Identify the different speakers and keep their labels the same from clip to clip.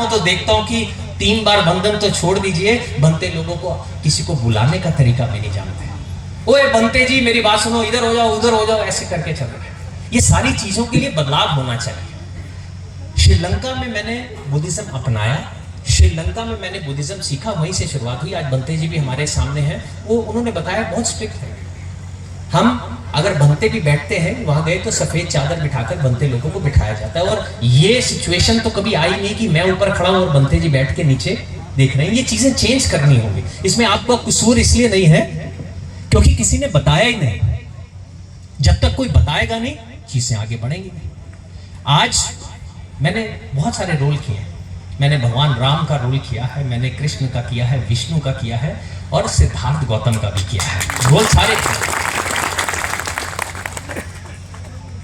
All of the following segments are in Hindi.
Speaker 1: हूं तो देखता हूं कि 3 बार बंधन तो छोड़ दीजिए, बनते लोगों को किसी को बुलाने का तरीका भी नहीं जानते। ओए बनते जी मेरी बात सुनो, इधर हो जाओ उधर हो जाओ, ऐसे करके चल रहे हैं। ये सारी चीजों के लिए बदलाव होना चाहिए। श्रीलंका में मैंने बुद्धिज्म अपनाया, श्रीलंका में मैंने बुद्धिज्म सीखा, वहीं से शुरुआत हुई। आज बनते जी भी हमारे सामने हैं, वो उन्होंने बताया बहुत स्ट्रिक्ट है। हम अगर बनते भी बैठते हैं वहां गए तो सफेद चादर बिठाकर बनते लोगों को बिठाया जाता है। और ये सिचुएशन तो कभी आई नहीं कि मैं ऊपर खड़ा हूं और बनते जी बैठ के नीचे देख रहे हैं। ये चीजें चेंज करनी होगी। इसमें आपका कसूर इसलिए नहीं है क्योंकि किसी ने बताया ही नहीं। जब तक कोई बताएगा नहीं चीजें आगे बढ़ेंगी नहीं। आज मैंने बहुत सारे रोल किए। मैंने भगवान राम का रोल किया है, मैंने कृष्ण का किया है, विष्णु का किया है और सिद्धार्थ गौतम का भी किया है। रोल सारे किए।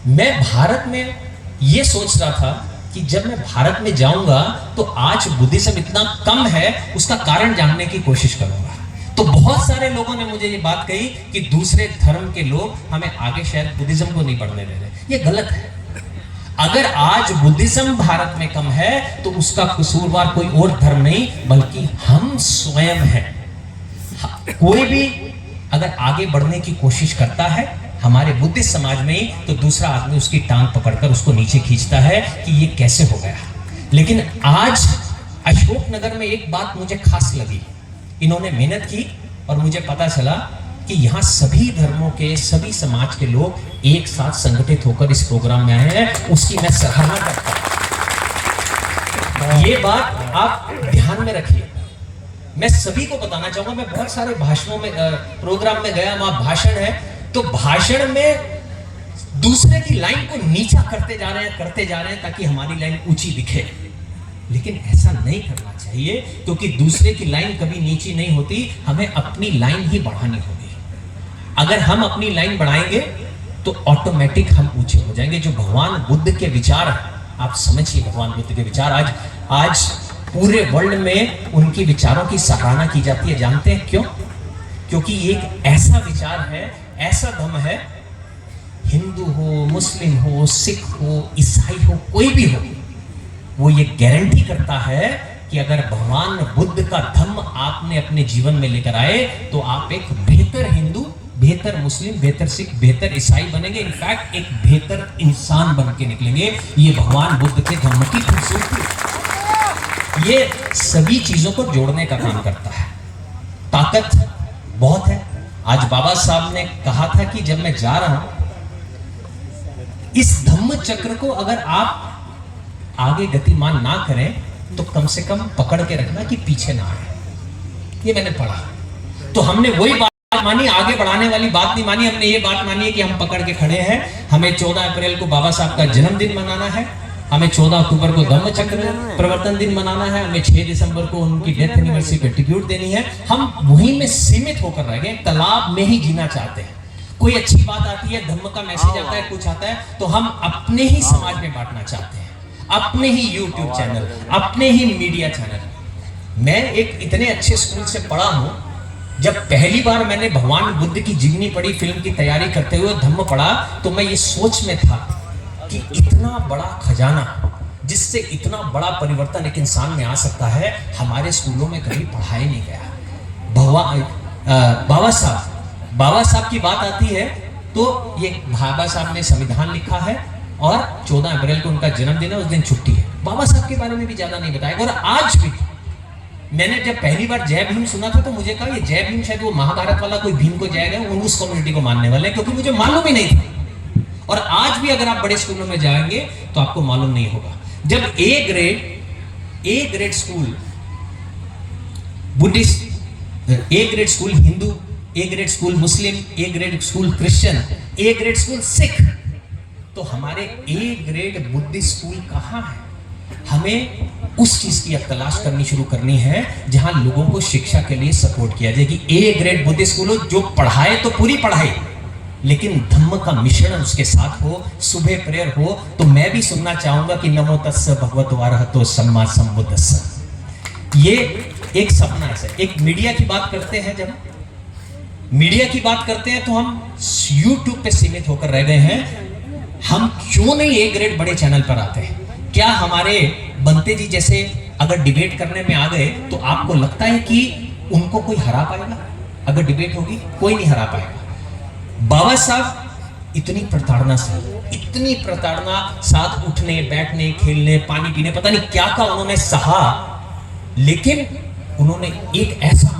Speaker 1: मैं भारत में ये सोच रहा था कि जब मैं भारत में जाऊंगा तो आज बुद्धिज्म इतना कम है, उसका कारण जानने की कोशिश करूंगा। तो बहुत सारे लोगों ने मुझे ये बात कही कि दूसरे धर्म के लोग हमें आगे शायद बुद्धिज्म को नहीं बढ़ने दे रहे। ये गलत है। अगर आज बुद्धिज्म भारत में कम है तो उसका कसूरवार कोई और धर्म नहीं बल्कि हम स्वयं हैं। कोई भी अगर आगे बढ़ने की कोशिश करता है हमारे बुद्धिस्ट समाज में ही, तो दूसरा आदमी उसकी टांग पकड़कर उसको नीचे खींचता है कि ये कैसे हो गया। लेकिन आज अशोकनगर में एक बात मुझे खास लगी। इन्होंने मेहनत की और मुझे पता चला कि यहाँ सभी धर्मों के, सभी समाज के लोग एक साथ संगठित होकर इस प्रोग्राम में आए हैं। उसकी मैं सराहना करता हूँ। ये बात आप ध्यान में रखिए। मैं सभी को बताना चाहूंगा, मैं बहुत सारे भाषणों में, प्रोग्राम में गया, वहां भाषण है, तो भाषण में दूसरे की लाइन को नीचा करते जा रहे हैं ताकि हमारी लाइन ऊंची दिखे। लेकिन ऐसा नहीं करना चाहिए क्योंकि दूसरे की लाइन कभी नीची नहीं होती, हमें अपनी लाइन ही बढ़ानी होगी। अगर हम अपनी लाइन बढ़ाएंगे तो ऑटोमेटिक हम ऊंचे हो जाएंगे। जो भगवान बुद्ध के विचार, आप समझिए भगवान बुद्ध के विचार आज पूरे वर्ल्ड में उनकी विचारों की सराहना की जाती है। जानते हैं क्यों? क्योंकि एक ऐसा विचार है, ऐसा धर्म है, हिंदू हो, मुस्लिम हो, सिख हो, ईसाई हो, कोई भी हो, वो ये गारंटी करता है कि अगर भगवान बुद्ध का धर्म आपने अपने जीवन में लेकर आए तो आप एक बेहतर हिंदू, बेहतर मुस्लिम, बेहतर सिख, बेहतर ईसाई बनेंगे। इनफैक्ट एक बेहतर इंसान बन के निकलेंगे। ये भगवान बुद्ध के धर्म की खूबसूरती। ये सभी चीजों को जोड़ने का काम करता है। ताकत बहुत है। आज बाबा साहब ने कहा था कि जब मैं जा रहा हूं इस धम्म चक्र को अगर आप आगे गतिमान ना करें तो कम से कम पकड़ के रखना कि पीछे ना आए। ये मैंने पढ़ा। तो हमने वही बात मानी, आगे बढ़ाने वाली बात नहीं मानी। हमने ये बात मानी है कि हम पकड़ के खड़े हैं। हमें 14 अप्रैल को बाबा साहब का जन्मदिन मनाना है, हमें 14 अक्टूबर को धम्म चक्र प्रवर्तन दिन मनाना है, हमें 6 दिसंबर को उनकी डेथ एनिवर्सरी पे ट्रिब्यूट देनी है। हम वहीं में सीमित होकर रह गए, तालाब में ही जीना चाहते हैं। कोई अच्छी बात आती है, धम्म का मैसेज आता है, कुछ आता है, तो हम अपने ही समाज में बांटना चाहते हैं, अपने ही यूट्यूब चैनल, अपने ही मीडिया चैनल। मैं एक इतने अच्छे स्कूल से पढ़ा हूं, जब पहली बार मैंने भगवान बुद्ध की जीवनी पढ़ी, फिल्म की तैयारी करते हुए धम्म पढ़ा, तो मैं ये सोच में था कि इतना बड़ा खजाना जिससे इतना बड़ा परिवर्तन एक इंसान में आ सकता है, हमारे स्कूलों में कभी पढ़ाया नहीं गया। बाबा साहब की बात आती है तो ये बाबा साहब ने संविधान लिखा है और 14 अप्रैल को उनका जन्मदिन है, उस दिन छुट्टी है। बाबा साहब के बारे में भी ज्यादा नहीं बताया। और आज भी मैंने जब पहली बार जय भीम सुना था तो मुझे कहा ये जय भीम शायद वो महाभारत वाला कोई भीम को जाएगा, उस कम्युनिटी को मानने वाले हैं, क्योंकि मुझे मालूम ही नहीं था। और आज भी अगर आप बड़े स्कूलों में जाएंगे तो आपको मालूम नहीं होगा। जब A grade school Buddhist, A grade school Hindu, A grade school Muslim, A grade school Christian, A grade school Sikh, तो हमारे ए ग्रेड बुद्धिस्ट स्कूल कहाँ है? हमें उस चीज की अब तलाश करनी शुरू करनी है जहां लोगों को शिक्षा के लिए सपोर्ट किया जाए कि ए ग्रेड बुद्धिस्ट स्कूल हो जो पढ़ाए तो पूरी पढ़ाई, लेकिन धम्म का मिश्रण उसके साथ हो, सुबह प्रेयर हो। तो मैं भी सुनना चाहूंगा कि नमो तस्स भगवतो अरहतो सम्मा सम्बुद्धस्स। ये एक सपना है। एक मीडिया की बात करते हैं, जब मीडिया की बात करते हैं तो हम यूट्यूब पे सीमित होकर रह गए हैं। हम क्यों नहीं ए ग्रेड बड़े चैनल पर आते हैं? क्या हमारे बनते जी जैसे अगर डिबेट करने में आ गए तो आपको लगता है कि उनको कोई हरा पाएगा? अगर डिबेट होगी कोई नहीं हरा पाएगा। बाबा साहब इतनी प्रताड़ना सही, इतनी प्रताड़ना, साथ उठने बैठने खेलने पानी पीने पता नहीं क्या का उन्होंने सहा, लेकिन उन्होंने एक ऐसा